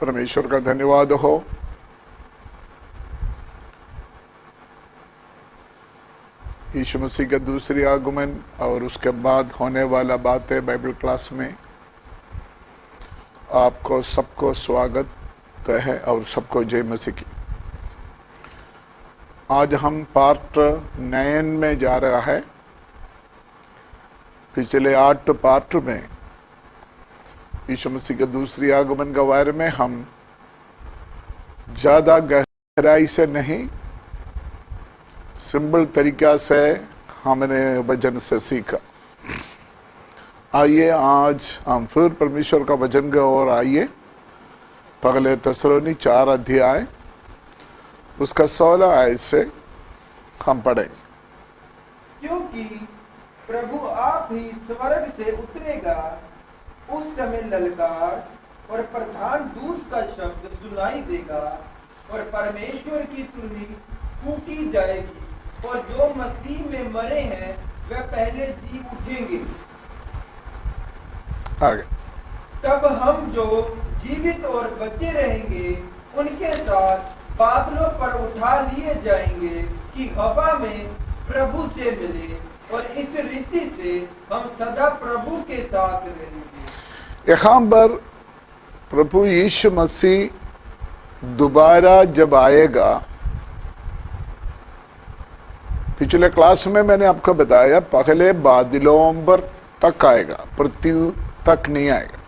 परमेश्वर का धन्यवाद हो। यीशु मसीह का दूसरी आगमन और उसके बाद होने वाला बातें बाइबल क्लास में आपको सबको स्वागत है और सबको जय मसीह की। आज हम पार्ट 9 में जा रहा है। पिछले 8 पार्ट में यीशु मसीह के दूसरी आगमन के बारे में हम ज्यादा गहराई से नहीं, सिंपल तरीका से हमने वचन से सीखा। आइए आज हम फिर परमेश्वर का वचन की ओर आइए। पहले थिस्सलुनी 4 अध्याय उसका 16 आयत से हम पढ़ेंगे। क्योंकि प्रभु आप ही स्वर्ग से उतरेगा, उस समय ललकार और प्रधान दूत का शब्द सुनाई देगा और परमेश्वर की तुरही फूंकी जाएगी और जो मसीह में मरे हैं वे पहले जी उठेंगे। आगे। तब हम जो जीवित और बचे रहेंगे उनके साथ बादलों पर उठा लिए जाएंगे कि हवा में प्रभु से मिले और इस रीति से हम सदा प्रभु के साथ रहेंगे। यहाँ पर प्रभु यीशु मसीह दोबारा जब आएगा, पिछले क्लास में मैंने आपको बताया पहले बादलों पर तक आएगा, पृथ्वी तक नहीं आएगा।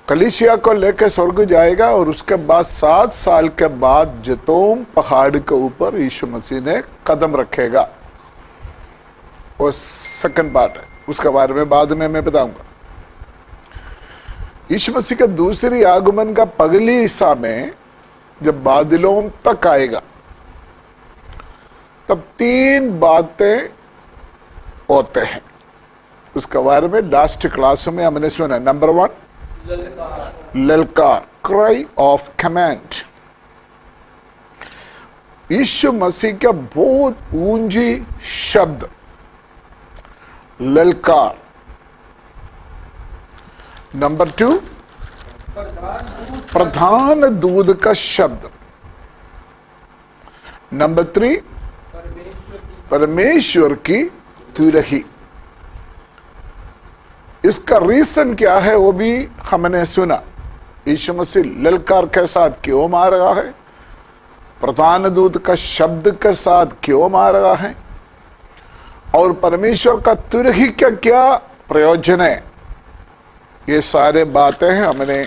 कलीसिया को लेकर स्वर्ग जाएगा और उसके बाद 7 साल के बाद जैतून पहाड़ के ऊपर यीशु मसीह ने कदम रखेगा। वो सेकंड पार्ट है, उसके बारे में बाद में मैं बताऊंगा। यीशु मसीह का दूसरी आगमन का पगली हिस्सा में जब बादलों तक आएगा तब 3 बातें होते हैं। उसके बारे में लास्ट क्लास में हमने सुना। नंबर 1 ललकार, क्राई ऑफ कमांड। यीशु मसीह का बहुत ऊंची शब्द ललकार। नंबर 2 प्रधान दूत का शब्द। नंबर 3 परमेश्वर की तुरही। इसका रीजन क्या है वो भी हमने सुना। यीशु मसीह ललकार के साथ क्यों मार रहा है, प्रधान दूत का शब्द के साथ क्यों मार रहा है, और परमेश्वर का तुरही का क्या प्रयोजन है, ये सारे बातें हमने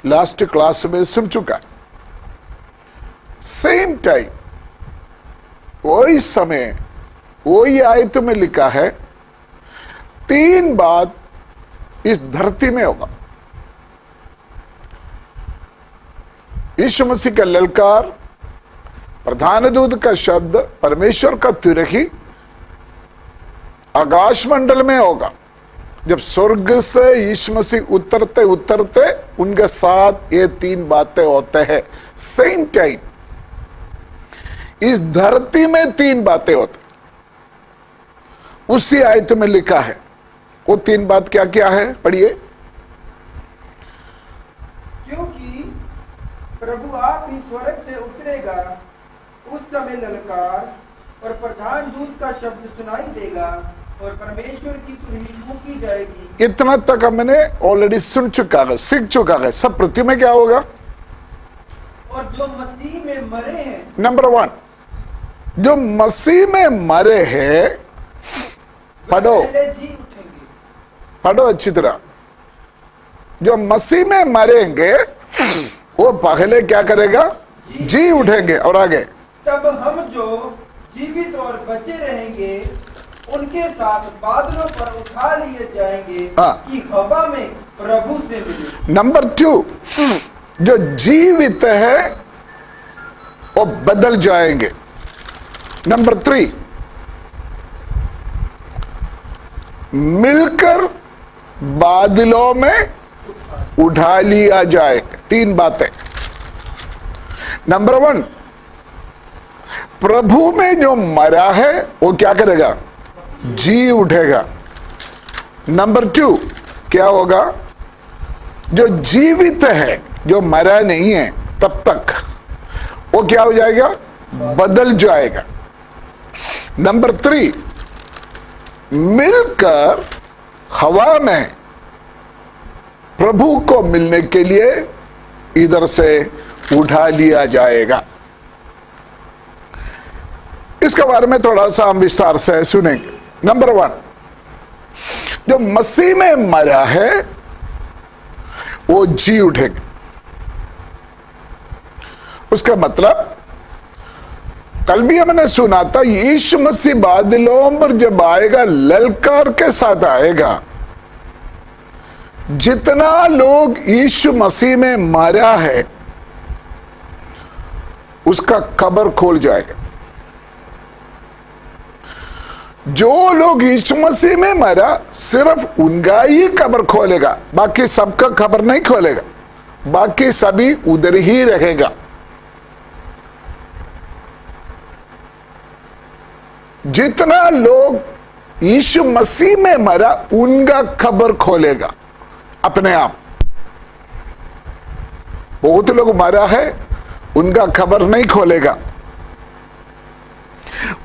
लास्ट क्लास में सुन चुका। सेम टाइम वही समय वही आयत में लिखा है 3 बात इस धरती में होगा। यीशु मसीह का ललकार, प्रधान दूत का शब्द, परमेश्वर का तुरही आकाश मंडल में होगा। जब स्वर्ग से यीशु मसीह उतरते उतरते उनके साथ ये 3 बातें होते हैं सेम टाइम। इस धरती में 3 बातें होती, उसी आयत में लिखा है। वो 3 बात क्या क्या है, पढ़िए। क्योंकि प्रभु आप ही स्वर्ग से उतरेगा, उस समय ललकार और प्रधान दूत का शब्द सुनाई देगा और परमेश्वर की तुरही फूंकी जाएगी। इतना तक हमने ऑलरेडी सुन चुका है, सीख चुका है। सब पृथ्वी में क्या होगा? और जो मसीह में मरे हैं। नंबर 1 जो मसीह में मरे हैं, पढ़ो पढ़ो अच्छी तरह। जो मसीह में मरेंगे वो पहले क्या करेगा? जी उठेंगे। और आगे तब हम जो जीवित और बचे रहेंगे उनके साथ बादलों पर उठा लिए जाएंगे कि हवा में प्रभु से मिले। नंबर 2 जो जीवित है वो बदल जाएंगे। नंबर 3 मिलकर बादलों में उठा लिया जाए। 3 बातें। नंबर 1 प्रभु में जो मरा है वो क्या करेगा? जी उठेगा। नंबर 2 क्या होगा? जो जीवित है, जो मरा नहीं है तब तक, वो क्या हो जाएगा? बदल जाएगा। नंबर 3, मिलकर हवा में प्रभु को मिलने के लिए इधर से उठा लिया जाएगा। इसके बारे में थोड़ा सा हम विस्तार से सुनेंगे। नंबर 1, जो मसीह में मरा है वो जी उठेंगे। उसका मतलब कल भी हमने सुना था, यीशु मसीह बादलों पर जब आएगा ललकार के साथ आएगा। जितना लोग यीशु मसीह में मरा है उसका कब्र खोल जाएगा। जो लोग यीशु मसीह में मरा सिर्फ उनका ही कब्र खोलेगा, बाकी सबका कब्र नहीं खोलेगा, बाकी सभी उधर ही रहेगा। जितना लोग यीशु मसीह में मरा उनका कब्र खोलेगा अपने आप। बहुत लोग मरा है, उनका कब्र नहीं खोलेगा।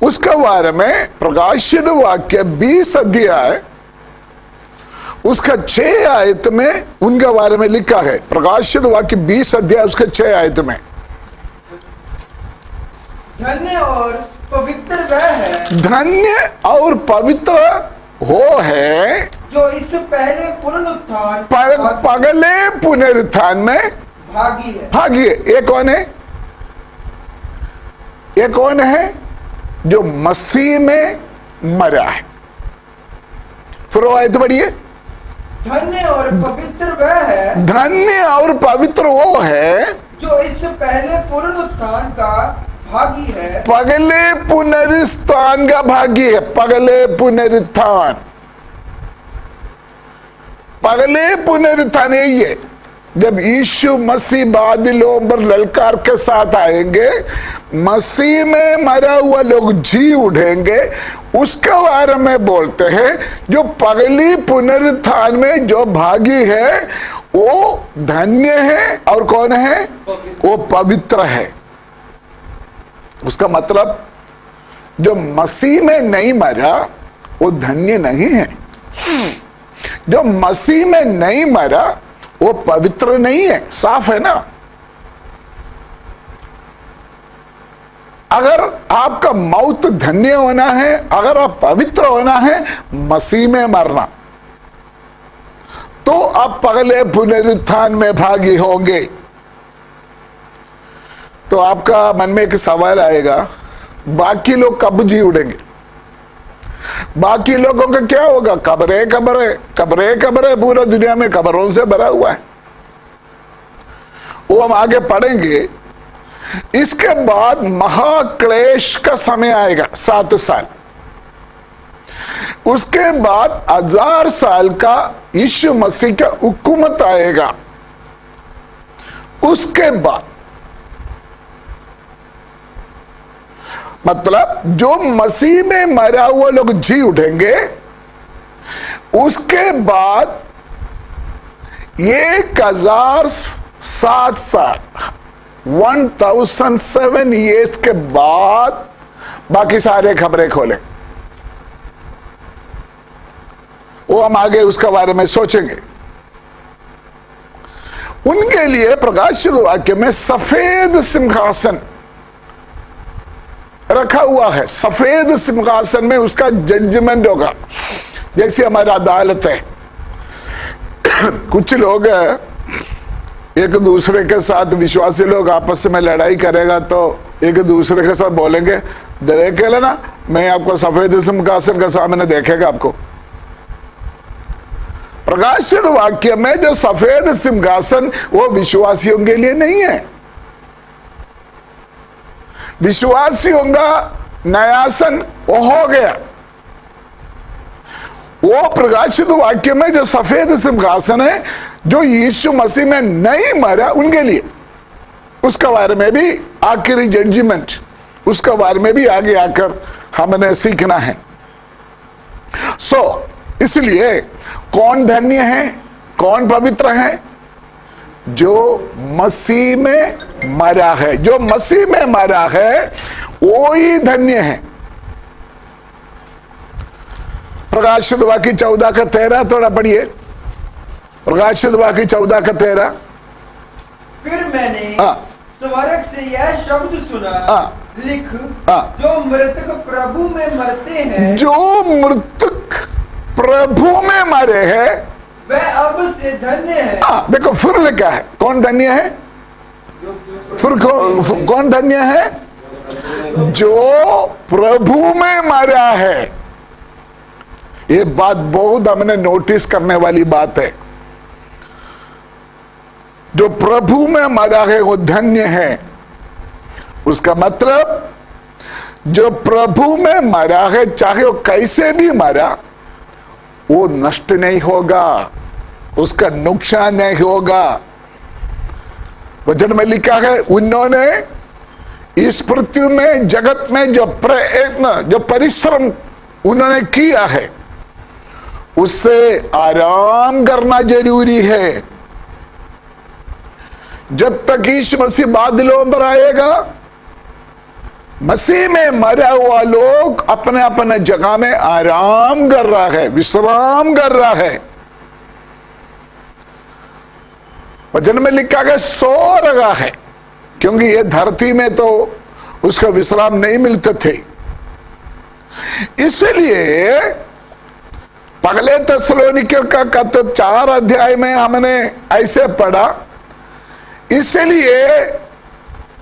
उसका बारे में प्रकाशित वाक्य 20 अध्याय उसका 6 आयत में उनके बारे में लिखा है। प्रकाशित वाक्य 20 अध्याय उसका 6 आयत में, धन्य और पवित्र वह है, धन्य और पवित्र वो है जो इस पहले पुनरुत्थान पगले पुनरुत्थान में भागी है। भागी है। ये कौन है? ये कौन है? जो मसीह में मरा है। फिर वो आयत बढ़िए, धन्य और पवित्र वह है, धन्य और पवित्र वो है जो इस पहले पुनरुत्थान का भागी है। पगले पुनरुत्थान का भागी है। पगले पुनरुत्थान, पगले पुनरुत्थान यही है। जब यीशु मसीह बादलों पर ललकार के साथ आएंगे, मसीह में मरा हुआ लोग जी उठेंगे। उसके बारे में बोलते हैं जो पगली पुनरुत्थान में जो भागी है वो धन्य है। और कौन है? वो पवित्र है। उसका मतलब जो मसीह में नहीं मरा वो धन्य नहीं है। जो मसीह में नहीं मरा वो पवित्र नहीं है। साफ है ना? अगर आपका मौत धन्य होना है, अगर आप पवित्र होना है, मसीह में मरना, तो आप पगले पुनरुत्थान में भागी होंगे। तो आपका मन में एक सवाल आएगा, बाकी लोग कब जी उठेंगे? बाकी लोगों का क्या होगा? कब्रें कब्रें कब्रें कब्रें, पूरा दुनिया में कब्रों से भरा हुआ है। वो हम आगे पढ़ेंगे। इसके बाद महाक्लेश का समय आएगा, 7 साल। उसके बाद 1000 साल का यीशु मसीह का हुकूमत आएगा। उसके बाद मतलब जो मसीह में मरा हुआ लोग जी उठेंगे। उसके बाद 1007 साल, 1007 ईयर्स के बाद बाकी सारे खबरें खोले। वो हम आगे उसके बारे में सोचेंगे। उनके लिए प्रकाशित वाक्य में सफेद सिंहासन रखा हुआ है। सफेद सिंहासन में उसका जजमेंट होगा, जैसे हमारी अदालत है। कुछ लोग एक दूसरे के साथ, विश्वासी लोग आपस में लड़ाई करेगा तो एक दूसरे के साथ बोलेंगे, देख लेना मैं आपको सफेद सिंहासन के सामने देखेगा आपको। प्रकाशित वाक्य में जो सफेद सिंहासन वो विश्वासियों के लिए नहीं है। विश्वासियों का न्यायासन वो हो गया। वो प्रकाशित वाक्य में जो सफेद सिंहासन है, जो यीशु मसीह में नहीं मरा उनके लिए, उसके बारे में भी आखिरी जजमेंट, उसके बारे में भी आगे आकर हमने सीखना है। इसलिए कौन धन्य है, कौन पवित्र है, जो मसीह में मरा है, जो मसीह में मरा है वो ही धन्य है। प्रकाशित वाक्य 14:13 थोड़ा पढ़िए। प्रकाशित वाक्य 14:13। फिर मैंने हाँ। स्वर्ग से यह शब्द सुना, हाँ। लिख, हाँ। जो मृतक प्रभु में मरते हैं, जो मृतक प्रभु में मरे हैं वह अब से धन्य है। हाँ, देखो फिर लिखा है, कौन धन्य है? फिर कौन धन्य है? जो प्रभु में मरा है। ये बात बहुत हमने नोटिस करने वाली बात है। जो प्रभु में मरा है वो धन्य है। उसका मतलब जो प्रभु में मरा है, चाहे वो कैसे भी मरा, वो नष्ट नहीं होगा, उसका नुकसान नहीं होगा। वचन में लिखा है, उन्होंने इस पृथ्वी में, जगत में जो प्रयत्न, जो परिश्रम उन्होंने किया है, उससे आराम करना जरूरी है। जब तक यीशु मसीह बादलों पर आएगा, मसीह में मरा हुआ लोग अपने अपने जगह में आराम कर रहा है, विश्राम कर रहा है। वचन में लिखा गया सो रहा है, क्योंकि ये धरती में तो उसका विश्राम नहीं मिलते थे। इसलिए पहले थिस्सलुनीकियों का पत्र 4 अध्याय में हमने ऐसे पढ़ा, इसलिए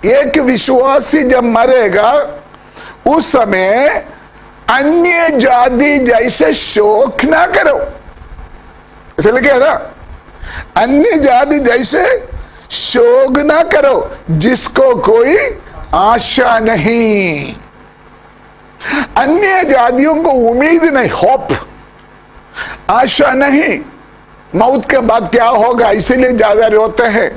एक विश्वासी जब मरेगा उस समय अन्य जाति जैसे शोक ना करो। इसलिए क्या है ना, अन्य जाति जैसे शोक ना करो जिसको कोई आशा नहीं। अन्य जातियों को उम्मीद नहीं, होप, आशा नहीं, मौत के बाद क्या होगा, इसीलिए ज्यादा रोते हैं।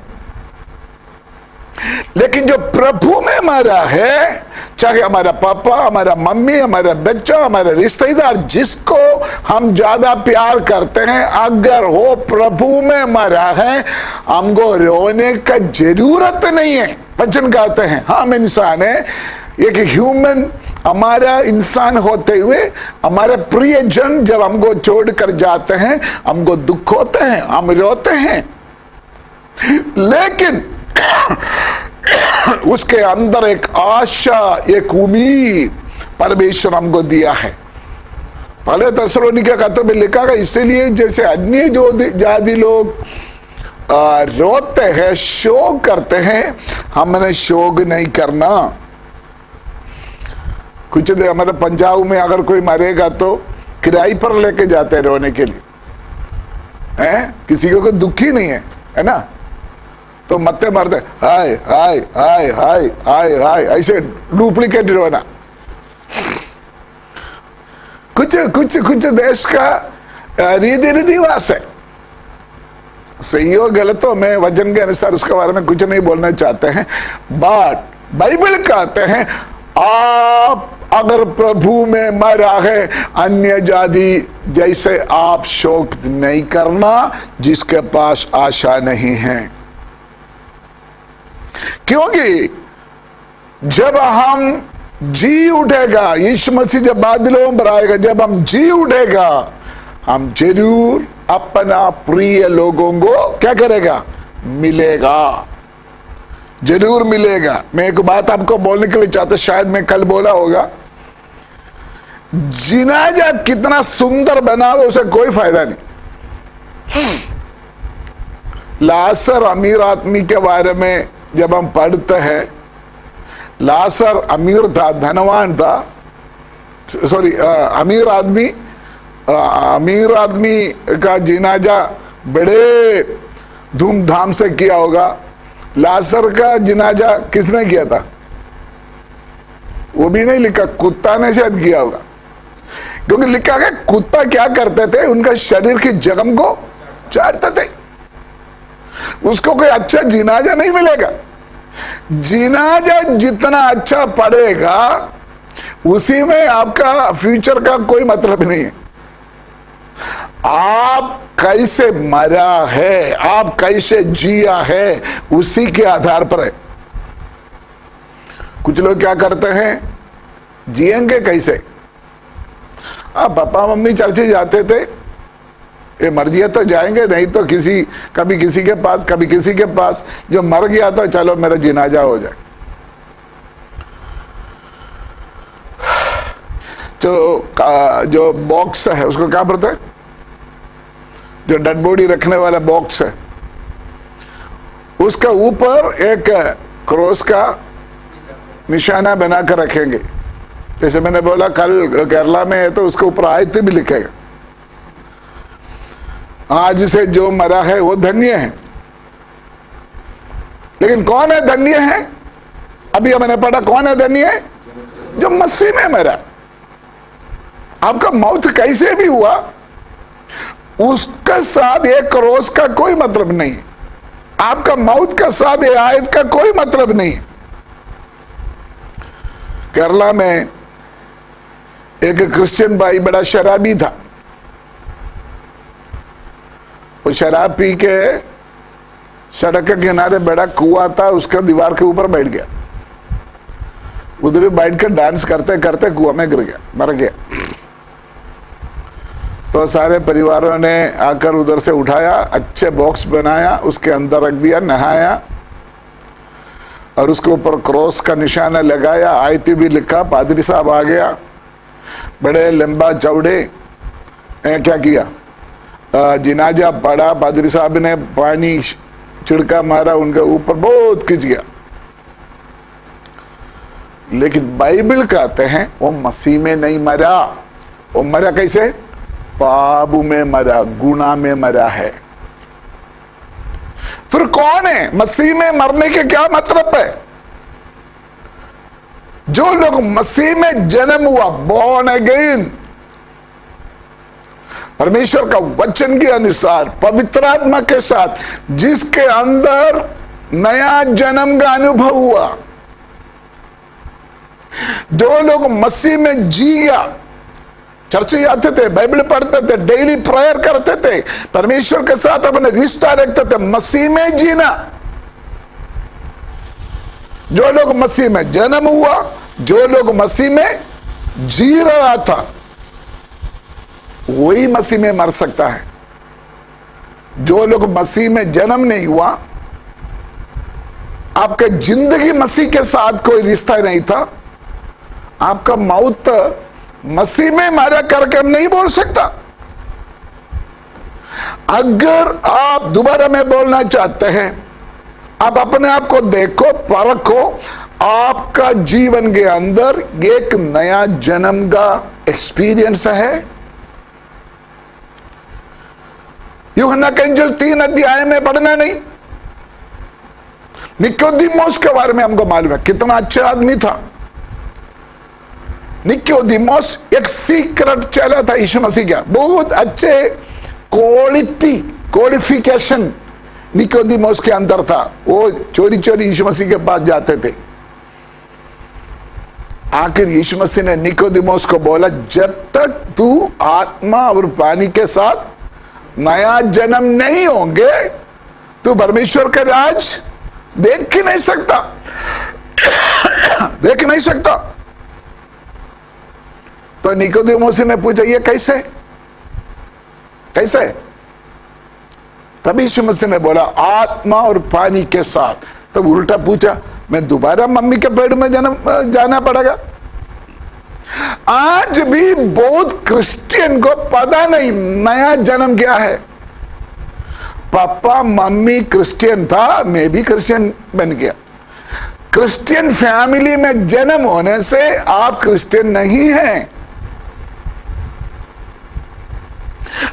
लेकिन जो प्रभु में मरा है, चाहे हमारा पापा, हमारा मम्मी, हमारा बच्चा, हमारा रिश्तेदार, जिसको हम ज्यादा प्यार करते हैं, अगर वो प्रभु में मरा है, हमको रोने का जरूरत नहीं है। वचन कहते हैं हम इंसान है, एक ह्यूमन, हमारा इंसान होते हुए हमारे प्रियजन जब हमको छोड़कर जाते हैं, हमको दुख होते हैं, हम रोते हैं। लेकिन उसके अंदर एक आशा, एक उम्मीद परमेश्वर हमको दिया है। पहले थिस्सलुनीकियों का पत्र में लिखा है, इसीलिए जैसे अन्य जो जाति लोग रोते हैं, शोक करते हैं, हमने शोक नहीं करना। कुछ देर हमारे पंजाब में अगर कोई मरेगा तो किराए पर लेके जाते हैं रोने के लिए, हैं? किसी को कोई दुख ही नहीं है ना, तो मत्ते मारते हाय हाय हाय हाय हाय हाय, ऐसे डुप्लीकेट रोना। कुछ कुछ कुछ देश का रीति रिवाज है, सही हो गलत हो, मैं वचन के अनुसार उसके बारे में कुछ नहीं बोलना चाहते हैं। बट बाइबल कहते हैं आप अगर प्रभु में मरा है, अन्य जाति जैसे आप शोक नहीं करना जिसके पास आशा नहीं है। क्योंकि जब हम जी उठेगा, यीशु मसीह जब बादलों पर आएगा, जब हम जी उठेगा, हम जरूर अपना प्रिय लोगों को क्या करेगा, मिलेगा, जरूर मिलेगा। मैं एक बात आपको बोलने के लिए चाहता, शायद मैं कल बोला होगा, जिनाजा कितना सुंदर बना हो उसे कोई फायदा नहीं। लाजर अमीर आदमी के बारे में जब हम पढ़ते हैं, लाजर अमीर था, धनवान था, सॉरी अमीर आदमी का जनाजा बड़े धूमधाम से किया होगा। लाजर का जनाजा किसने किया था वो भी नहीं लिखा, कुत्ता ने शायद किया होगा। क्योंकि लिखा है कुत्ता क्या करते थे, उनका शरीर की जख्म को चाटते थे, उसको कोई अच्छा जनाजा नहीं मिलेगा। जनाजा जितना अच्छा पड़ेगा उसी में आपका फ्यूचर का कोई मतलब नहीं है। आप कैसे मरा है, आप कैसे जिया है, उसी के आधार पर है। कुछ लोग क्या करते हैं, जिएंगे कैसे, अब पापा मम्मी चर्च जाते थे, ये मर गया तो जाएंगे, नहीं तो कभी किसी के पास, कभी किसी के पास, जो मर गया तो चलो मेरा जनाजा हो जाए। तो जो बॉक्स है उसको क्या बोलते हैं, जो डेड बॉडी रखने वाला बॉक्स है, उसका ऊपर एक क्रॉस का निशाना बनाकर रखेंगे। जैसे मैंने बोला कल केरला में है तो उसके ऊपर आयत भी लिखेगा, आज से जो मरा है वो धन्य है। लेकिन कौन है धन्य है, अभी मैंने पढ़ा कौन है धन्य है, जो मसीह में मरा। आपका मौत कैसे भी हुआ उसका साथ एक क्रॉस का कोई मतलब नहीं, आपका मौत का साथ एक आयत का कोई मतलब नहीं। केरला में एक क्रिश्चियन भाई बड़ा शराबी था, वो शराब पी के सड़क के किनारे बड़ा कुआं था, उसका दीवार के ऊपर बैठ गया, उधर बैठ कर डांस करते करते कुआं में गिर गया, मर गया। तो सारे परिवारों ने आकर उधर से उठाया, अच्छे बॉक्स बनाया, उसके अंदर रख दिया, नहाया और उसके ऊपर क्रॉस का निशाना लगाया, आयती भी लिखा। पादरी साहब आ गया, बड़े लंबा चौड़े, क्या किया, जनाजा पड़ा, पादरी साहब ने पानी छिड़का मारा उनके ऊपर, बहुत खिंच गया। लेकिन बाइबल कहते हैं वो मसीह में नहीं मरा, वो मरा कैसे, पाप में मरा, गुनाह में मरा है। फिर कौन है, मसीह में मरने के क्या मतलब है, जो लोग मसीह में जन्म हुआ, बॉर्न अगेन, परमेश्वर का वचन के अनुसार पवित्र आत्मा के साथ, जिसके अंदर नया जन्म का अनुभव हुआ, जो लोग मसीह में जिया, चर्च जाते थे, बाइबल पढ़ते थे, डेली प्रेयर करते थे, परमेश्वर के साथ अपने रिश्ता रखते थे, मसीह में जीना, जो लोग मसीह में जन्म हुआ, जो लोग मसीह में जी रहा था, वही मसीह में मर सकता है। जो लोग मसीह में जन्म नहीं हुआ, आपका जिंदगी मसीह के साथ कोई रिश्ता नहीं था, आपका मौत मसीह में मारा करके हम नहीं बोल सकता। अगर आप दोबारा में बोलना चाहते हैं, आप अपने आप को देखो, परखो, आपका जीवन के अंदर एक नया जन्म का एक्सपीरियंस है। यूहन्ना का इंजील 3 अध्याय में पढ़ना नहीं, निकोदेमुस के बारे में हमको मालूम है, कितना अच्छा आदमी था। निकोदेमुस एक सीक्रेट चला था यीशु मसीह का, बहुत अच्छे क्वालिफिकेशन निकोदेमुस के अंदर था। वो चोरी चोरी यीशु मसीह के पास जाते थे। आखिर यीशु मसीह ने निकोदेमुस को बोला, जब तक तू आत्मा और पानी के साथ नया जन्म नहीं होंगे, तू परमेश्वर का राज देख ही नहीं सकता, देख नहीं सकता। तो निकोदेमुस ने पूछा, ये कैसे कैसे? तभी यीशु मसीह ने बोला, आत्मा और पानी के साथ। तब उल्टा पूछा, मैं दोबारा मम्मी के पेट में जाना पड़ेगा? आज भी बहुत क्रिश्चियन को पता नहीं नया जन्म क्या है। पापा मम्मी क्रिश्चियन था, मैं भी क्रिश्चियन बन गया। क्रिश्चियन फैमिली में जन्म होने से आप क्रिश्चियन नहीं हैं।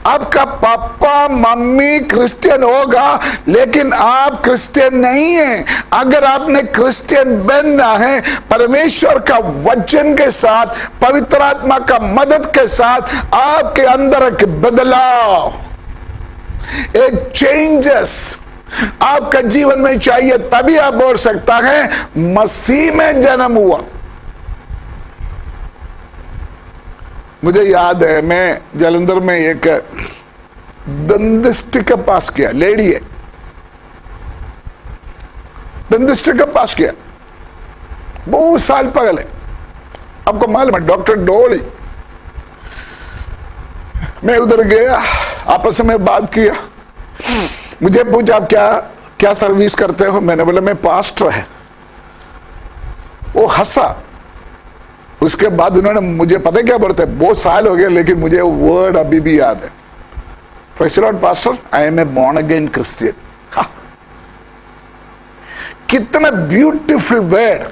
आपका पापा मम्मी क्रिश्चियन होगा, लेकिन आप क्रिश्चियन नहीं हैं। अगर आपने क्रिश्चियन बनना है, परमेश्वर का वचन के साथ, पवित्र आत्मा का मदद के साथ, आपके अंदर एक बदलाव, एक चेंजेस आपका जीवन में चाहिए, तभी आप बोल सकता है मसीह में जन्म हुआ। मुझे याद है, मैं जालंधर में एक दंदिस्ट के पास किया, लेडी है, दंदिस्ट के पास किया, बहुत साल पहले। आपको मालूम है डॉक्टर डोली, मैं उधर गया, आपस में बात किया, मुझे पूछा आप क्या क्या सर्विस करते हो, मैंने बोला मैं पास्टर है। वो हंसा। उसके बाद उन्होंने मुझे पता क्या बोलते, बहुत साल हो गए लेकिन मुझे वो वर्ड अभी भी याद है, praise the Lord pastor, I am a born again Christian. कितना beautiful word,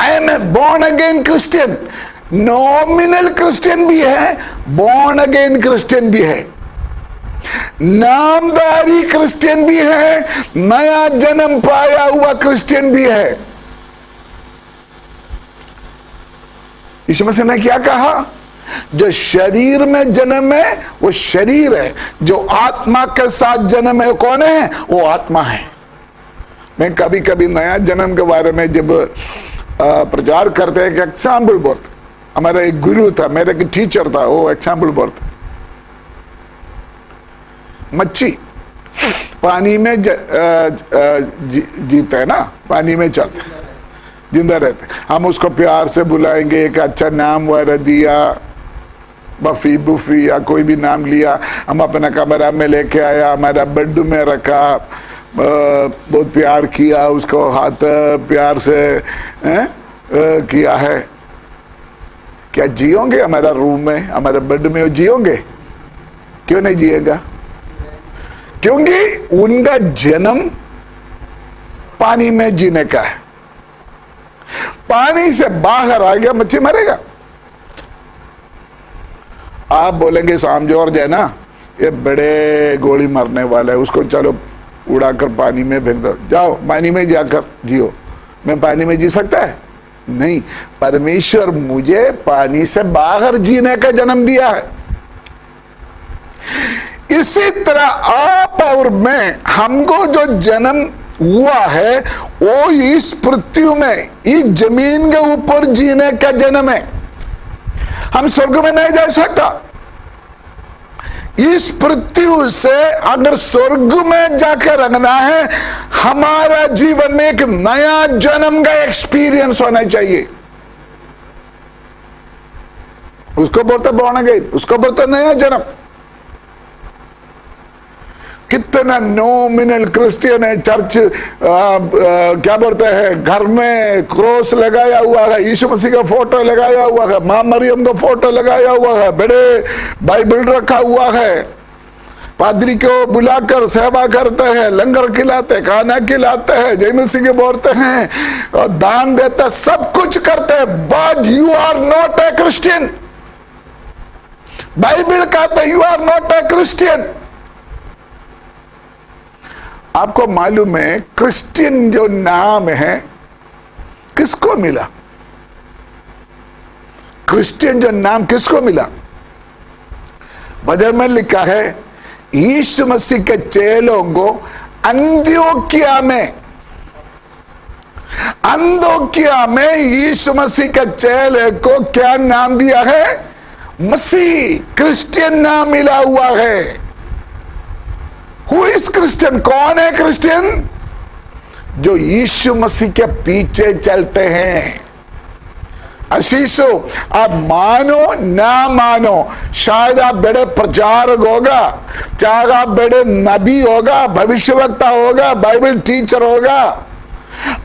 I am a born again Christian. Nominal Christian भी है, बॉर्न अगेन क्रिश्चियन भी है, नामधारी क्रिश्चियन भी है, नया जन्म पाया हुआ क्रिश्चियन भी है। यीशु मसीह ने क्या कहा, जो शरीर में जन्म है वो शरीर है, जो आत्मा के साथ जन्म है कौन है, वो आत्मा है। मैं कभी कभी नया जन्म के बारे में जब प्रचार करते हैं, एक एग्जाम्पल बोलते, हमारा एक गुरु था, मेरा एक टीचर था, वो एग्जाम्पल बोलते, मच्छी पानी में जीते है ना, पानी में चलते, जिंदा रहते, हम उसको प्यार से बुलाएंगे, एक अच्छा नाम वगैरह दिया, बफी बुफी या कोई भी नाम लिया, हम अपना कमरा में लेके आया, हमारा बेड में रखा, बहुत प्यार किया, उसको हाथ प्यार से किया है। क्या जियोगे हमारा रूम में, हमारे बेड में वो जियोगे? क्यों नहीं जिएगा? क्योंकि उनका जन्म पानी में जीने का है। पानी से बाहर आ गया मच्छी मरेगा। आप बोलेंगे शाम जॉर्ज है ना, ये बड़े गोली मरने वाला है, उसको चलो उड़ाकर पानी में फेंक दो, जाओ पानी में जाकर जियो। मैं पानी में जी सकता है? नहीं। परमेश्वर मुझे पानी से बाहर जीने का जन्म दिया है। इसी तरह आप और मैं, हमको जो जन्म हुआ है वो इस पृथ्वी में, इस जमीन के ऊपर जीने का जन्म है। हम स्वर्ग में नहीं जा सकता। इस पृथ्वी से अगर स्वर्ग में जाकर रखना है, हमारा जीवन में एक नया जन्म का एक्सपीरियंस होना चाहिए। उसको बोलते बॉर्न अगेन, उसको बोलते नया जन्म। कितना नॉमिनल क्रिश्चियन है, चर्च क्या बोलते हैं, घर में क्रॉस लगाया हुआ है, यीशु मसीह का फोटो लगाया हुआ है, मां मरियम का फोटो लगाया हुआ है, बड़े बाइबल रखा हुआ है, पादरी को बुलाकर सेवा करते हैं, लंगर खिलाते, खाना खिलाते हैं, जय मसीह के बोलते हैं, और दान देते, सब कुछ करते हैं, but you are not a Christian. Bible कहता है you are not a Christian. आपको मालूम है क्रिश्चियन जो नाम है किसको मिला? क्रिश्चियन जो नाम किसको मिला? वचन में लिखा है, यीशु मसीह के चेलों को अंत्योकिया में यीशु मसीह के चेले को क्या नाम दिया है? मसीह। क्रिश्चियन नाम मिला हुआ है। Who is Christian? कौन है क्रिश्चियन? जो यीशु मसीह के पीछे चलते हैं। आशीषो, आप मानो ना मानो, शायद आप बड़े प्रचारक होगा, चाहे आप बड़े नबी होगा, भविष्यवक्ता होगा, बाइबल टीचर होगा,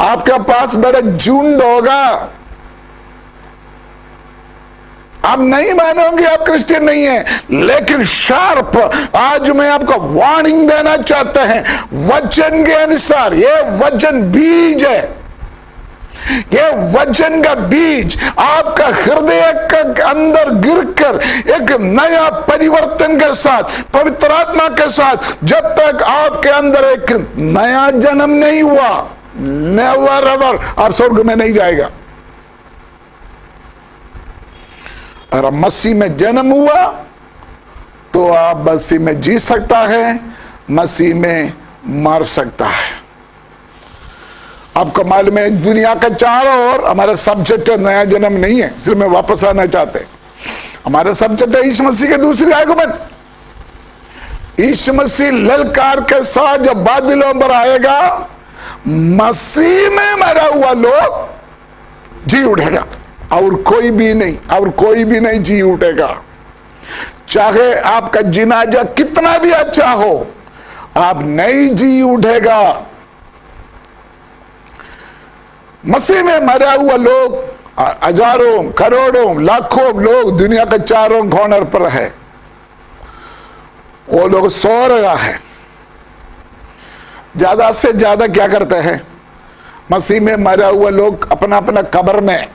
आपके पास बड़े झुंड होगा, आप नहीं मानोगे आप क्रिश्चियन नहीं है। लेकिन शार्प आज मैं आपको वार्निंग देना चाहता है, वचन के अनुसार ये वचन बीज है, ये वचन का बीज आपका हृदय के अंदर गिरकर एक नया परिवर्तन के साथ, पवित्र आत्मा के साथ, जब तक आपके अंदर एक नया जन्म नहीं हुआ, नेवर एवर आप स्वर्ग में नहीं जाएगा। और मसीह में जन्म हुआ तो आप मसीह में जी सकता है, मसीह में मर सकता है। आपको मालूम है दुनिया का चारों ओर हमारा सब्जेक्ट नया जन्म नहीं है, इसलिए मैं वापस आना चाहते। हमारा सब्जेक्ट है यीशु मसीह के दूसरे आगमन। यीशु मसीह ललकार के साथ जब बादलों पर आएगा, मसीह में मरा हुआ लोग जी उठेगा, और कोई भी नहीं जी उठेगा। चाहे आपका जिनाजा कितना भी अच्छा हो, आप नहीं जी उठेगा। मसीह में मरा हुआ लोग हजारों, करोड़ों, लाखों लोग दुनिया के चारों कॉर्नर पर है, वो लोग सो रहा है। ज्यादा से ज्यादा क्या करते हैं? मसीह में मरा हुआ लोग अपना अपना कब्र में,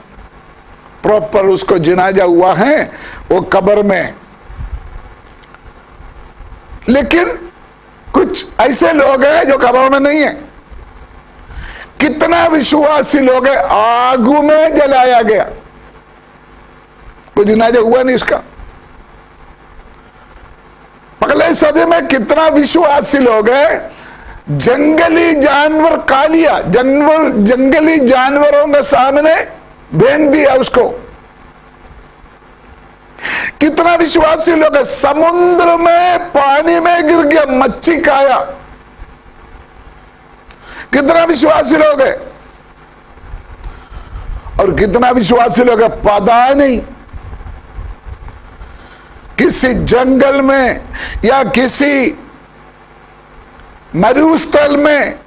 प्रॉपर उसको जनाजा हुआ है वो कब्र में। लेकिन कुछ ऐसे लोग हैं जो कब्र में नहीं है। कितना विश्वासी लोग है आगू में जलाया गया, कोई जनाजा हुआ नहीं इसका। अगले सदी में कितना विश्वासी लोग है जंगली जानवर खा लिया, जंगली जानवरों के सामने बेन दिया उसको। कितना विश्वासी लोग है समुद्र में पानी में गिर गया, मच्छी खाया। कितना विश्वासी लोग है, और कितना विश्वासी लोग है पता नहीं किसी जंगल में या किसी मरुस्थल में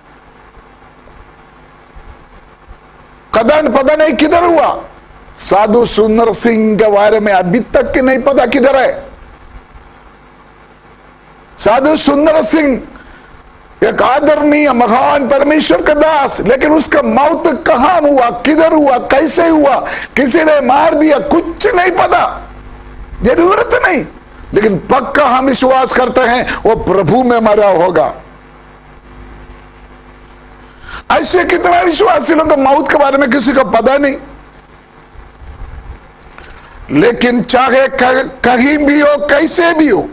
कदम पता नहीं किधर हुआ। साधु सुंदर सिंह के बारे में अभी तक नहीं पता किधर है। साधु सुंदर सिंह एक आदरणीय महान परमेश्वर का दास, लेकिन उसका मौत कहां हुआ, किधर हुआ, कैसे हुआ, किसी ने मार दिया, कुछ नहीं पता, जरूरत नहीं। लेकिन पक्का हम विश्वास करते हैं वो प्रभु में मरा होगा। ऐसे कितना विश्वासी लोगों को मौत के बारे में किसी को पता नहीं। लेकिन चाहे कहीं भी हो, कैसे भी हो,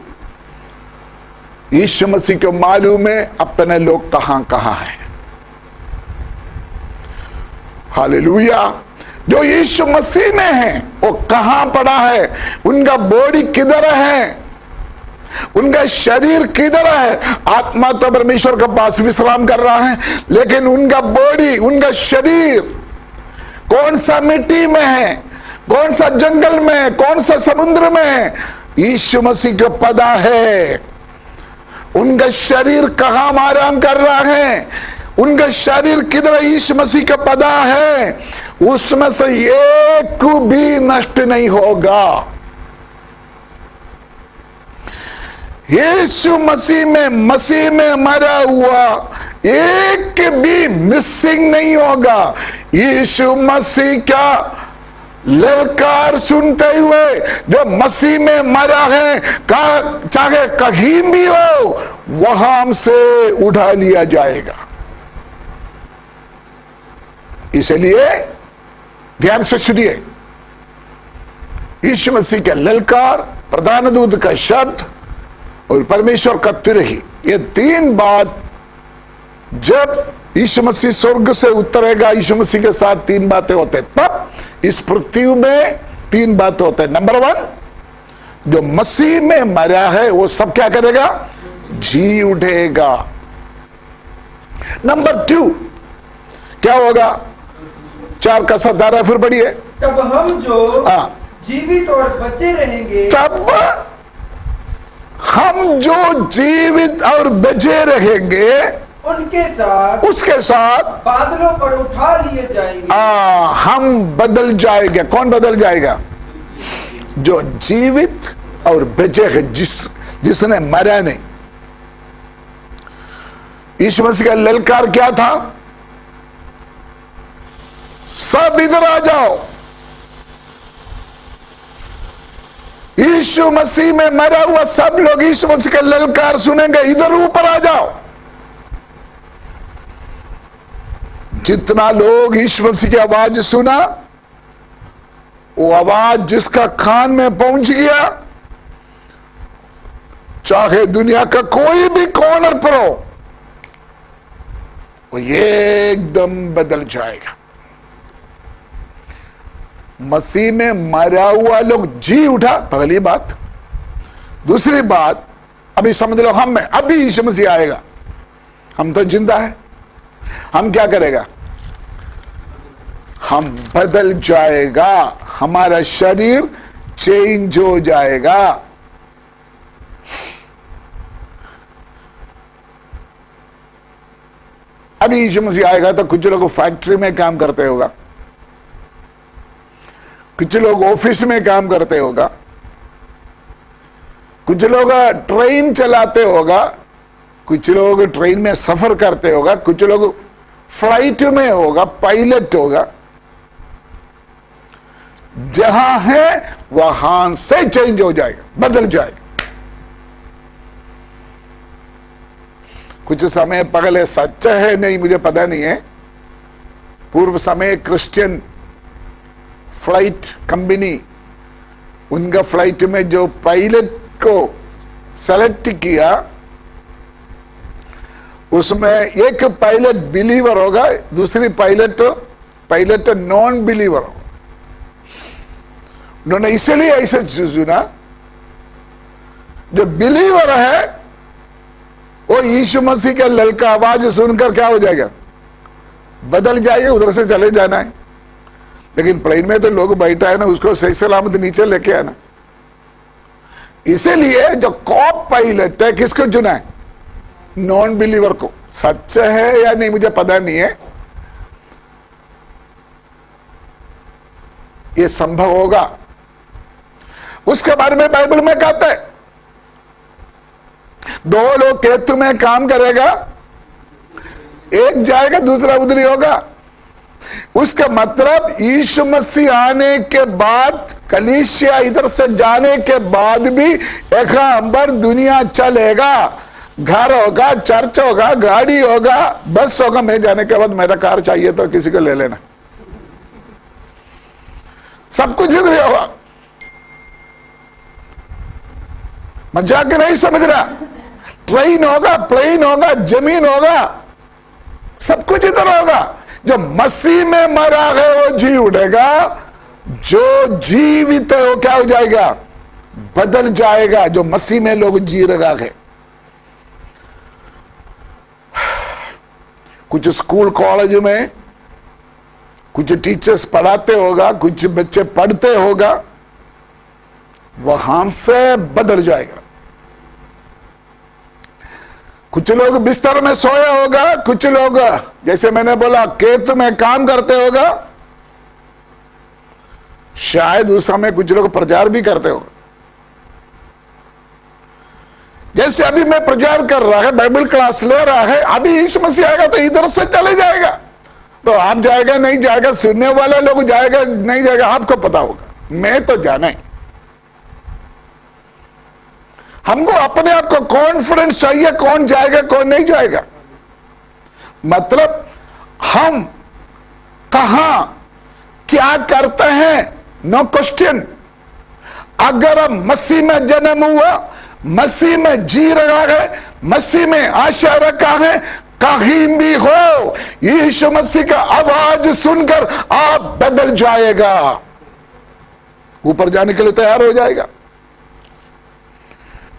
यीशु मसीह को मालूम है अपने लोग कहां कहां हैं। हालेलुया। जो यीशु मसीह में है वो कहां पड़ा है, उनका बॉडी किधर है, उनका शरीर किधर है। आत्मा तो परमेश्वर के पास विश्राम कर रहा है, लेकिन उनका बॉडी, उनका शरीर कौन सा मिट्टी में है, कौन सा जंगल में है, कौन सा समुद्र में है, यीशु मसीह को पता है। उनका शरीर कहां आराम कर रहा है, उनका शरीर किधर यीशु मसीह का पता है। उसमें से एक भी नष्ट नहीं होगा। यीशु मसीह में मरा हुआ एक भी मिसिंग नहीं होगा। यीशु मसीह का ललकार सुनते हुए जो मसीह में मरा है, चाहे कहीं भी हो, वहां से उठा लिया जाएगा। इसलिए ध्यान से सुनिए, यीशु मसीह का ललकार, प्रधान दूत का शब्द और परमेश्वर का तिरही, ये तीन बात जब यीशु मसीह स्वर्ग से उतरेगा, यीशु मसीह के साथ तीन बातें होते, तब इस पृथ्वी में तीन बातें होते हैं। नंबर 1, जो मसीह में मरा है वो सब क्या करेगा? जी उठेगा। नंबर 2 क्या होगा? 4 का 17 फिर पढ़िए। तब हम जो जीवित और बचे रहेंगे, तब हम जो जीवित और बचे रहेंगे उसके साथ बादलों पर उठा लिए जाएंगे। हम बदल जाएंगे। कौन बदल जाएगा? जो जीवित और बचे है, जिसने मरा नहीं। यीशु मसीह का ललकार क्या था? सब इधर आ जाओ। यीशु मसीह में मरा हुआ सब लोग यीशु मसीह का ललकार सुनेंगे, इधर ऊपर आ जाओ। जितना लोग यीशु मसीह की आवाज सुना, वो आवाज जिसका कान में पहुंच गया, चाहे दुनिया का कोई भी कॉर्नर पर हो, वो एकदम बदल जाएगा। मसीह में मरा हुआ लोग जी उठा, पहली बात। दूसरी बात, अभी समझ लो हम में अभी यीशु मसीह आएगा, हम तो जिंदा है, हम क्या करेगा? हम बदल जाएगा, हमारा शरीर चेंज हो जाएगा। अभी यीशु मसीह आएगा तो कुछ लोग फैक्ट्री में काम करते होगा, कुछ लोग ऑफिस में काम करते होगा, कुछ लोग ट्रेन चलाते होगा, कुछ लोग ट्रेन में सफर करते होगा, कुछ लोग फ्लाइट में होगा, पायलट होगा। जहां है वहां से चेंज हो जाएगा, बदल जाएगा। कुछ समय पहले सच है नहीं मुझे पता नहीं है, पूर्व समय क्रिश्चियन फ्लाइट कंपनी, उनका फ्लाइट में जो पायलट को सेलेक्ट किया उसमें एक पायलट बिलीवर होगा, दूसरी पायलट नॉन बिलीवर होगा। उन्होंने इसलिए ऐसे चुना, जो बिलीवर है वो यीशु मसीह का ललका आवाज सुनकर क्या हो जाएगा? बदल जाएगा, उधर से चले जाना है। लेकिन प्लेन में तो लोग बैठा है ना, उसको सही सलामत नीचे लेके आना। इसीलिए जो कॉप पायलट है किसको चुना है? नॉन बिलीवर को। सच है या नहीं मुझे पता नहीं है, ये संभव होगा। उसके बारे में बाइबल में कहता है, दो लोग खेत में काम करेगा, एक जाएगा दूसरा उधरी होगा। उसका मतलब यीशु मसीह आने के बाद, कलीसिया इधर से जाने के बाद भी एकांबर दुनिया चलेगा। घर होगा, चर्च होगा, गाड़ी होगा, बस होगा। मैं जाने के बाद मेरा कार चाहिए तो किसी को ले लेना, सब कुछ इधर होगा। मजाक नहीं समझ रहा। ट्रेन होगा, प्लेन होगा, जमीन होगा, सब कुछ इधर होगा। जो मसीह में मरा है वो जी उठेगा, जो जीवित है वो क्या हो जाएगा? बदल जाएगा। जो मसीह में लोग जी रहा है। कुछ स्कूल कॉलेज में कुछ टीचर्स पढ़ाते होगा, कुछ बच्चे पढ़ते होगा, वहां से बदल जाएगा। कुछ लोग बिस्तर में सोया होगा, कुछ लोग जैसे मैंने बोला खेत में काम करते होगा, शायद उस समय कुछ लोग प्रचार भी करते होगा। जैसे अभी मैं प्रचार कर रहा है, बाइबल क्लास ले रहा है, अभी यीशु मसीह आएगा तो इधर से चले जाएगा। तो आप जाएगा नहीं जाएगा, सुनने वाला लोग जाएगा नहीं जाएगा, आपको पता होगा, मैं तो जाना है। हमको अपने आप को कॉन्फिडेंस चाहिए, कौन जाएगा कौन नहीं जाएगा। मतलब हम कहां क्या करते हैं, नो क्वेश्चन। अगर हम मसीह में जन्म हुआ, मसीह में जी रहा है, मसीह में आशा रखा है, कहीं भी हो यीशु मसीह का आवाज सुनकर आप बदल जाएगा, ऊपर जाने के लिए तैयार हो जाएगा।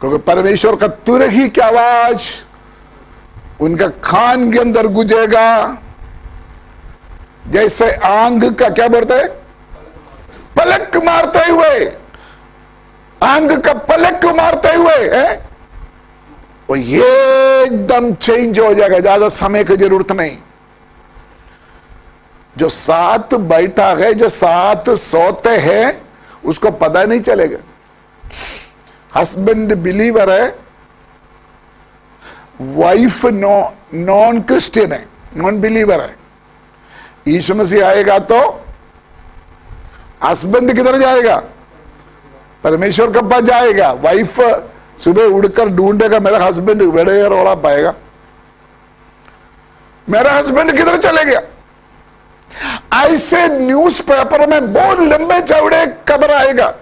क्योंकि परमेश्वर का तुरही की आवाज उनका कान के अंदर गुजेगा, जैसे आंग का क्या बोलते हैं, पलक मारते हुए, आंग का पलक मारते हुए है, और ये एकदम चेंज हो जाएगा। ज्यादा समय की जरूरत नहीं। जो साथ बैठा है, जो साथ सोते हैं, उसको पता नहीं चलेगा। हस्बैंड बिलीवर है, वाइफ नॉन क्रिश्चियन है, नॉन बिलीवर है। यीशु मसीह आएगा तो हस्बैंड किधर जाएगा? परमेश्वर के पास जाएगा। वाइफ सुबह उड़कर ढूंढेगा, मेरा हस्बैंड बड़े रोड़ा पाएगा, मेरा हस्बैंड किधर चले गया। ऐसे न्यूज़पेपर में बहुत लंबे चौड़े खबर आएगा।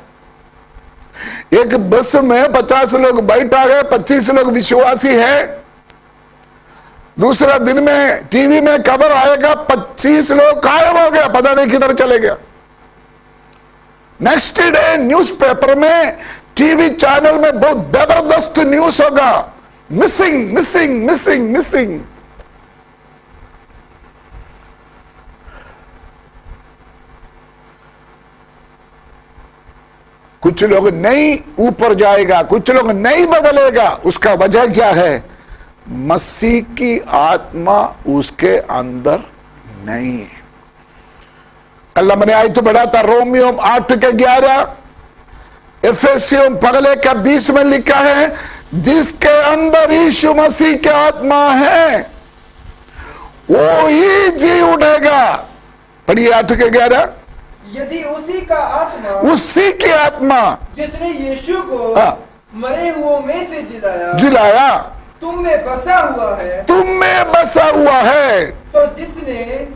एक बस में 50 लोग बैठा है, 25 लोग विश्वासी है। दूसरा दिन में टीवी में खबर आएगा 25 लोग गायब हो गया, पता नहीं किधर चले गया। नेक्स्ट डे न्यूज़पेपर में टीवी चैनल में बहुत जबरदस्त न्यूज होगा, मिसिंग मिसिंग मिसिंग मिसिंग। कुछ लोग नहीं ऊपर जाएगा, कुछ लोग नहीं बदलेगा। उसका वजह क्या है? मसीह की आत्मा उसके अंदर नहीं है। कल मैंने आई तो पढ़ा था रोमियो 8:11, एफेसियों पगले का 20 में लिखा है, जिसके अंदर यीशु मसीह की आत्मा है वो ही जी उठेगा। पढ़िए 8:11। यदि उसी का आत्मा, उसी की आत्मा जिसने यीशु को हाँ। मरे हुओं में से जिलाया तुम में बसा हुआ है, तुम में बसा हुआ है। तो जिसने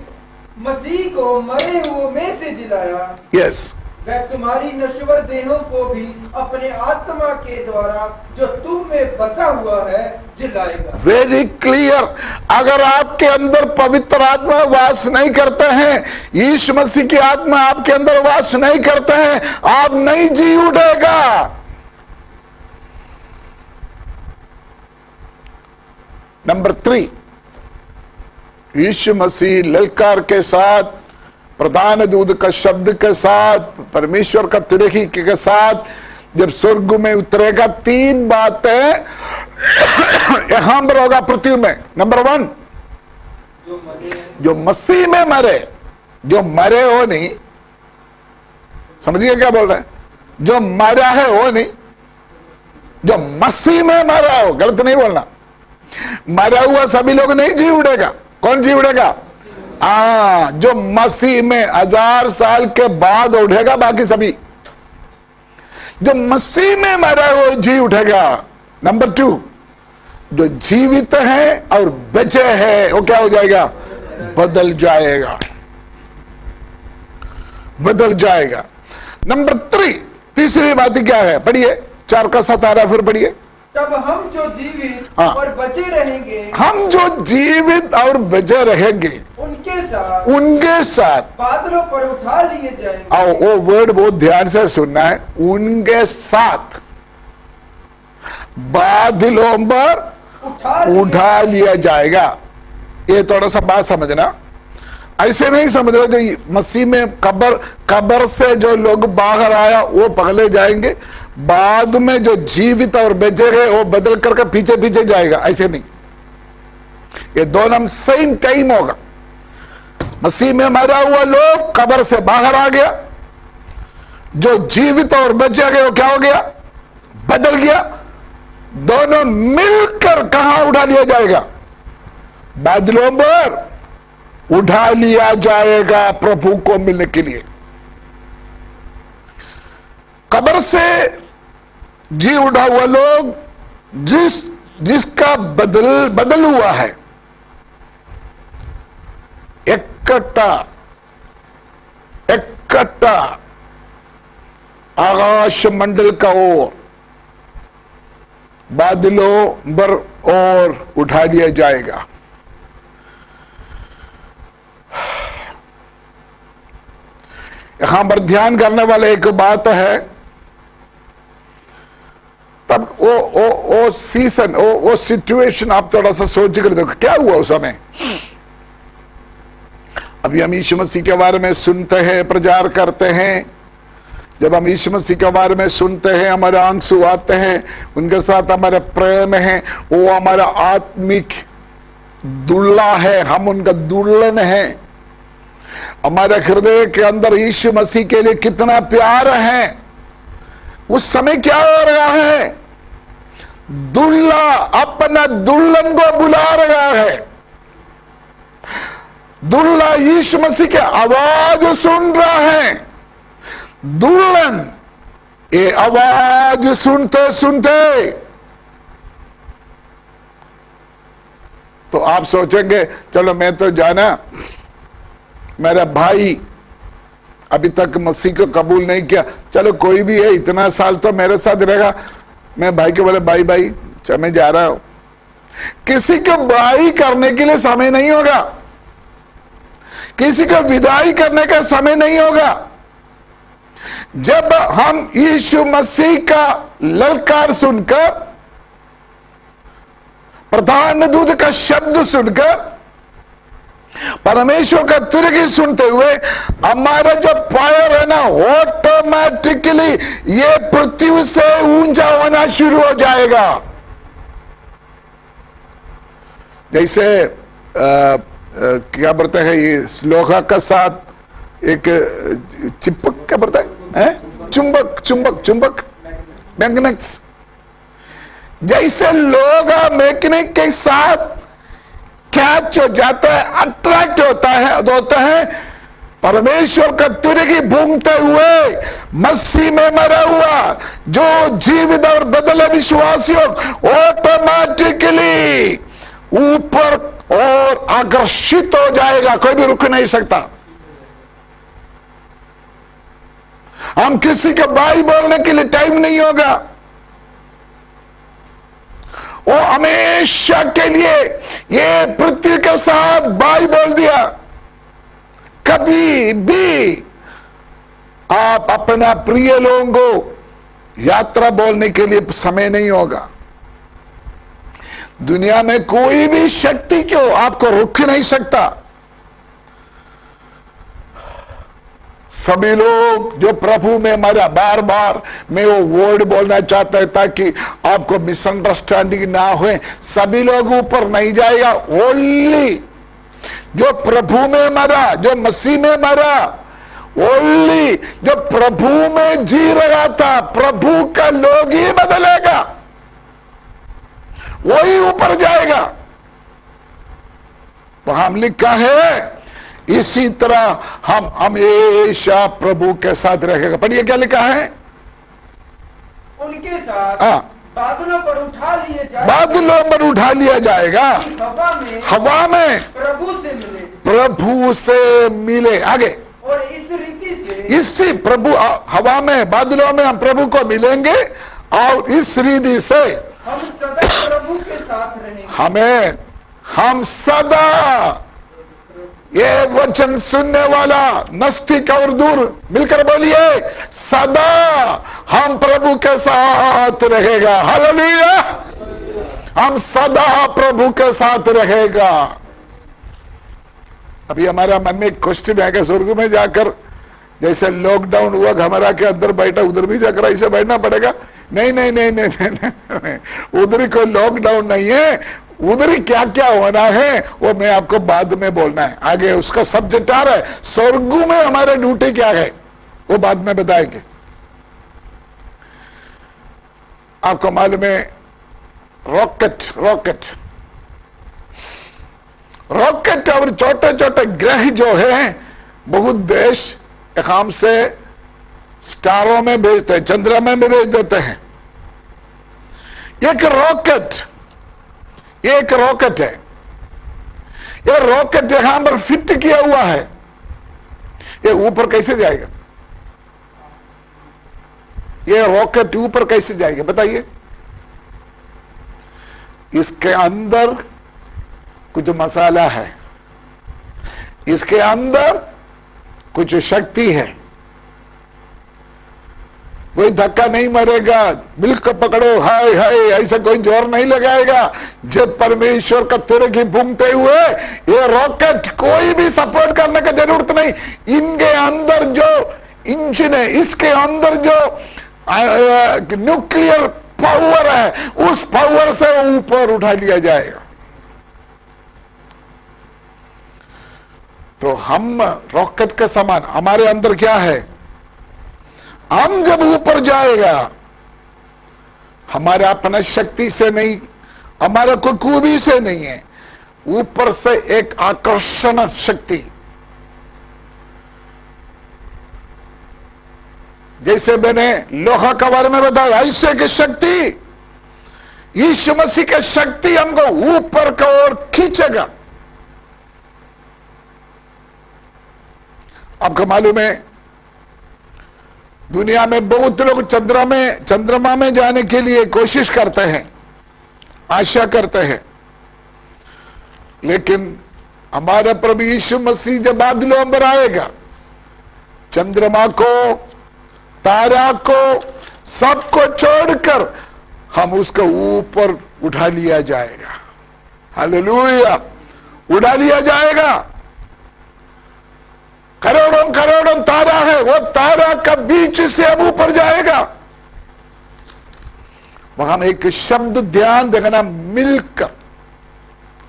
मसीह को मरे हुओं में से जिलाया, यस, वह तुम्हारी नश्वर देहों को भी अपने आत्मा के द्वारा जो तुम में बसा हुआ है जिलाएगा। Very clear. अगर आपके अंदर पवित्र आत्मा वास नहीं करते हैं, यीशु मसीह की आत्मा आपके अंदर वास नहीं करते हैं, आप नहीं जी उठेगा। नंबर 3, यीशु मसीह ललकार के साथ, प्रधान दूत का शब्द के साथ, परमेश्वर का तुरही के साथ जब स्वर्ग में उतरेगा, 3 बातें यहां पर होगा पृथ्वी में। नंबर 1, जो मसीह में मरे, जो मरे हो नहीं, समझिए क्या बोल रहे हैं? जो मरा है वो नहीं, जो मसीह में मरा हो, गलत नहीं बोलना। मरा हुआ सभी लोग नहीं जी उठेगा। कौन जी उठेगा? जो मसीह में 1000 साल के बाद उठेगा, बाकी सभी। जो मसीह में मरा वो जी उठेगा। नंबर 2, जो जीवित है और बचे हैं वो क्या हो जाएगा? बदल जाएगा, बदल जाएगा। नंबर 3, तीसरी बात क्या है? पढ़िए 4 का 17 फिर पढ़िए। तब हम जो जीवित हाँ। और बचे रहेंगे, हम जो जीवित और बचे रहेंगे उनके साथ बादलों पर उठा लिए जाएंगे। और वो वर्ड बहुत ध्यान से सुनना है, उनके साथ बादलों पर उठा लिया जाएगा। ये थोड़ा सा बात समझना, ऐसे नहीं समझ रहे जो मसीह में कब्र से जो लोग बाहर आया वो पगले जाएंगे, बाद में जो जीवित और बचे हैं वो बदल करके पीछे पीछे जाएगा, ऐसे नहीं। ये दोनों सेम टाइम होगा। मसीह में मरा हुआ लोग कब्र से बाहर आ गया, जो जीवित और बचे गए वो क्या हो गया? बदल गया। दोनों मिलकर कहां उठा लिया जाएगा? बादलों पर उठा लिया जाएगा प्रभु को मिलने के लिए। कब्र से जी उठा हुआ लोग जिसका बदल हुआ है, इकट्ठा आकाश मंडल का ओर बादलों पर और उठा लिया जाएगा। यहां पर ध्यान करने वाले एक बात है, तब वो सीजन, वो सिचुएशन आप थोड़ा सा सोच कर देखो क्या हुआ उस समय। अभी हम यीशु मसीह के बारे में सुनते हैं, प्रचार करते हैं। जब हम यीशु मसीह के बारे में सुनते हैं, हमारे आंसू आते हैं, उनके साथ हमारे प्रेम है, वो हमारा आत्मिक दुल्ला है, हम उनका दुल्हन है। हमारे हृदय के अंदर यीशु मसीह के लिए कितना प्यार है। उस समय क्या हो रहा है? दुल्हा अपना दुल्हन को बुला रहा है। दुल्हा यीशु मसीह की आवाज सुन रहा है। दुल्हन ये आवाज सुनते सुनते तो आप सोचेंगे चलो मैं तो जाना, मेरा भाई अभी तक मसीह को कबूल नहीं किया, चलो कोई भी है इतना साल तो मेरे साथ रहेगा। मैं भाई को बोले भाई भाई चल मैं जा रहा हूं। किसी को भाई करने के लिए समय नहीं होगा, किसी को विदाई करने का समय नहीं होगा। जब हम यीशु मसीह का ललकार सुनकर, प्रधान दूत का शब्द सुनकर, परमेश्वर का तुरगी सुनते हुए हमारा जो पावर है ना, ऑटोमेटिकली ये पृथ्वी से ऊंचा होना शुरू हो जाएगा। जैसे क्या बोलते हैं, ये लोहा का साथ एक चिपक, क्या बोलता है, चुंबक चुंबक चुंबक मैग्नेट्स, जैसे लोहा मैग्नेट के साथ कैच हो जाता है, अट्रैक्ट होता है, परमेश्वर का तुरगी भूंगते हुए मसीह में मरा हुआ जो जीवित और बदले विश्वासियों ऑटोमेटिकली ऊपर और आकर्षित हो जाएगा, कोई भी रुक नहीं सकता। हम किसी के बाई बोलने के लिए टाइम नहीं होगा, वो हमेशा के लिए ये पृथ्वी के साथ बाई बोल दिया। कभी भी आप अपना प्रिय लोगों को यात्रा बोलने के लिए समय नहीं होगा। दुनिया में कोई भी शक्ति क्यों आपको रोक नहीं सकता। सभी लोग जो प्रभु में मरा, बार बार मैं वो वर्ड बोलना चाहता है ताकि आपको मिसअंडरस्टैंडिंग ना हो। सभी लोग ऊपर नहीं जाएगा, ओनली जो प्रभु में मरा, जो मसीह में मरा, ओनली जो प्रभु में जी रहा था, प्रभु का लोग ही बदलेगा, वही ऊपर जाएगा। वहां लिखा है इसी तरह हम हमेशा प्रभु के साथ रहेगा। पढ़िए क्या लिखा है, उनके साथ बादलों पर उठा लिए जाएगा, बादलों पर उठा लिया जाएगा, हवा में प्रभु से मिले, प्रभु से मिले। आगे, और इस रीति से, इसी प्रभु हवा में, बादलों में हम प्रभु को मिलेंगे और इस रीति से हम सदा प्रभु के साथ रहेंगे। हम सदा, ये वचन सुनने वाला नस्तिक और दूर मिलकर बोलिए, सदा हम प्रभु के साथ रहेगा। हालेलुया, हम सदा प्रभु के साथ रहेगा। अभी हमारा मन में एक क्वेश्चन है कि स्वर्ग में जाकर जैसे लॉकडाउन हुआ, हमारा के अंदर बैठा, उधर भी जाकर ऐसे बैठना पड़ेगा? नहीं नहीं नहीं नहीं नहीं, नहीं। उधर ही कोई लॉकडाउन नहीं है। उधर ही क्या क्या होना है वो मैं आपको बाद में बोलना है। आगे उसका सब्जेक्ट आ रहा है, स्वर्ग में हमारे ड्यूटी क्या है वो बाद में बताएंगे। आपको मालूम है, रॉकेट और छोटे छोटे ग्रह जो है, बहुत देश काम से स्टारों में भेजते हैं, चंद्रमा में भेज देते हैं। एक रॉकेट है, ये रॉकेट यहां पर फिट किया हुआ है, ये ऊपर कैसे जाएगा? ये रॉकेट ऊपर कैसे जाएगा बताइए? इसके अंदर कुछ मसाला है, इसके अंदर कुछ शक्ति है। कोई धक्का नहीं मारेगा, मिलकर पकड़ो, हाय हाय ऐसा कोई जोर नहीं लगाएगा। जब परमेश्वर का तुरगी भूंगते हुए ये रॉकेट, कोई भी सपोर्ट करने की जरूरत नहीं। इनके अंदर जो इंजन है, इसके अंदर जो न्यूक्लियर पावर है, उस पावर से ऊपर उठा लिया जाएगा। तो हम रॉकेट के समान, हमारे अंदर क्या है? हम जब ऊपर जाएगा, हमारे अपना शक्ति से नहीं, हमारा कोई खूबी से नहीं है, ऊपर से एक आकर्षण शक्ति। जैसे मैंने लोहा के बारे में बताया, ऐसे की शक्ति, यीशु मसीह की शक्ति हमको ऊपर की ओर खींचेगा। आपको मालूम है, दुनिया में बहुत लोग चंद्रमा में जाने के लिए कोशिश करते हैं, आशा करते हैं, लेकिन हमारा प्रभु यीशु मसीह जब बादलों पर आएगा, चंद्रमा को तारा को सबको छोड़कर हम उसको ऊपर उठा लिया जाएगा। हालेलुया, उठा लिया जाएगा। करोड़ों करोड़ों तारा है, वो तारा का बीच से अब ऊपर जाएगा। वहां एक शब्द ध्यान देखना,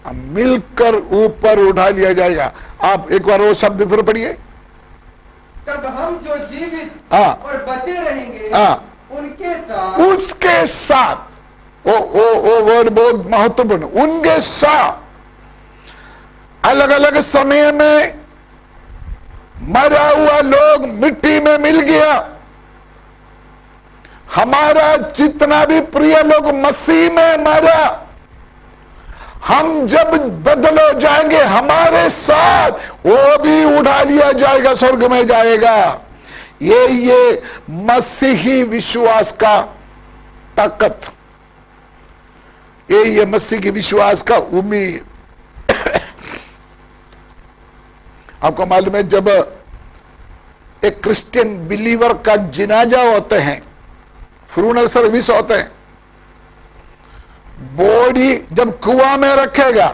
मिलकर ऊपर उठा लिया जाएगा। आप एक बार वो शब्द फिर पढ़िए। तब हम जो जीवित हाँ। और बचे रहेंगे हाँ। उनके साथ, उसके साथ, ओ वर्ड बहुत महत्वपूर्ण, उनके साथ। अलग अलग समय में मरा हुआ लोग मिट्टी में मिल गया। हमारा जितना भी प्रिय लोग मसीह में मरा, हम जब बदल हो जाएंगे हमारे साथ, वो भी उठा लिया जाएगा, स्वर्ग में जाएगा। ये मसीही विश्वास का ताकत, ये मसीह की विश्वास का उम्मीद। आपको मालूम है, जब एक क्रिश्चियन बिलीवर का जनाजा होते हैं, फ्यूनरल सर्विस होते हैं, बॉडी जब कुआं में रखेगा,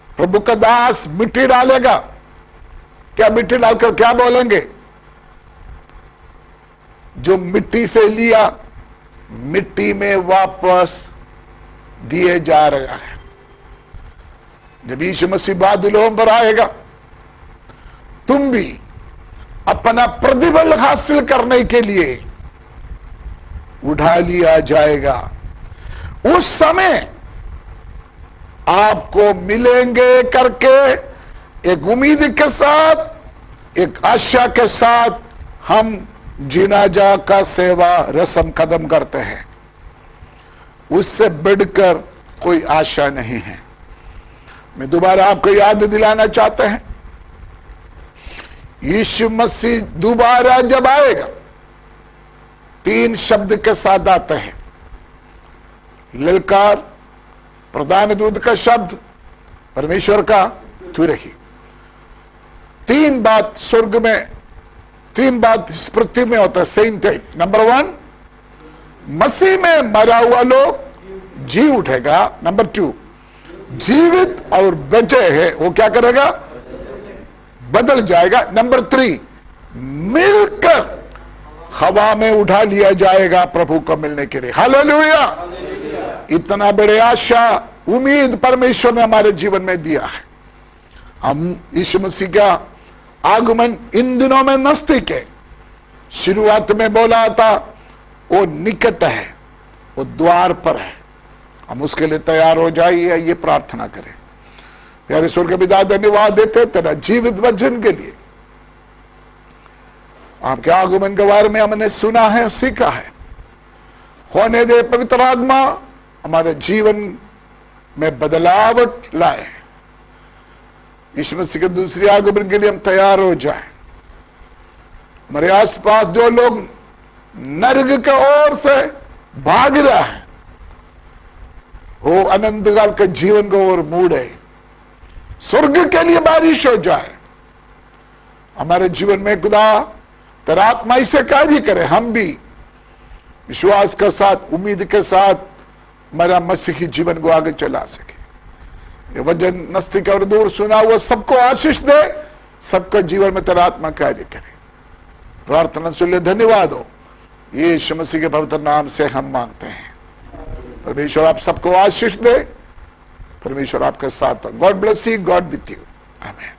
प्रभु का दास मिट्टी डालेगा। क्या मिट्टी डालकर क्या बोलेंगे? जो मिट्टी से लिया, मिट्टी में वापस दिए जा रहा है। जब यीशु मसीह बादलों पर आएगा, तुम भी अपना प्रतिफल हासिल करने के लिए उठा लिया जाएगा। उस समय आपको मिलेंगे करके एक उम्मीद के साथ, एक आशा के साथ हम जिनाजा का सेवा रस्म कदम करते हैं। उससे बढ़कर कोई आशा नहीं है। मैं दोबारा आपको याद दिलाना चाहते हैं, यीशु मसीह दोबारा जब आएगा, 3 शब्द के साथ आते हैं। ललकार, प्रधान दूत का शब्द, परमेश्वर का तुरही। 3 बात स्वर्ग में, 3 बात इस पृथ्वी में होता है, सेम टाइप। नंबर 1, मसीह में मरा हुआ लोग जी उठेगा। नंबर 2, जीवित और बचे हैं वो क्या करेगा? बदल जाएगा। नंबर 3, मिलकर हवा में उठा लिया जाएगा प्रभु को मिलने के लिए। हालेलुया। इतना बड़े आशा, उम्मीद परमेश्वर ने हमारे जीवन में दिया है। हम यीशु मसीह का आगमन इन दिनों में नजदीक है। शुरुआत में बोला था वो निकट है, वो द्वार पर है। हम उसके लिए तैयार हो जाइए, ये प्रार्थना करें। प्यारे स्वर्ग के पिता, धन्यवाद देते तेरा जीवित वचन के लिए। आपके आगमन के बारे में हमने सुना है, सीखा है। होने दे पवित्र आत्मा हमारे जीवन में बदलावट लाए। यीशु मसीह के दूसरे आगमन के लिए हम तैयार हो जाएं। हमारे आसपास जो लोग नरक की ओर से भाग रहा है, वो अनंत काल के जीवन को ओर मुड़े, स्वर्ग के लिए बारिश हो जाए। हमारे जीवन में खुदा तेरा आत्मा इसे कार्य करे। हम भी विश्वास के साथ, उम्मीद के साथ हमारा मसीही जीवन को आगे चला सके। ये वचन नस्तिक और दूर सुना हुआ सबको आशीष दे, सबका जीवन में तेरा आत्मा कार्य करे। प्रार्थना सुन ले, धन्यवाद हो। यीशु मसीह के पवित्र नाम से हम मांगते हैं। परमेश्वर आप सबको आशीष दे। परमेश्वर आपके साथ हो। God bless you, God with you. आमीन।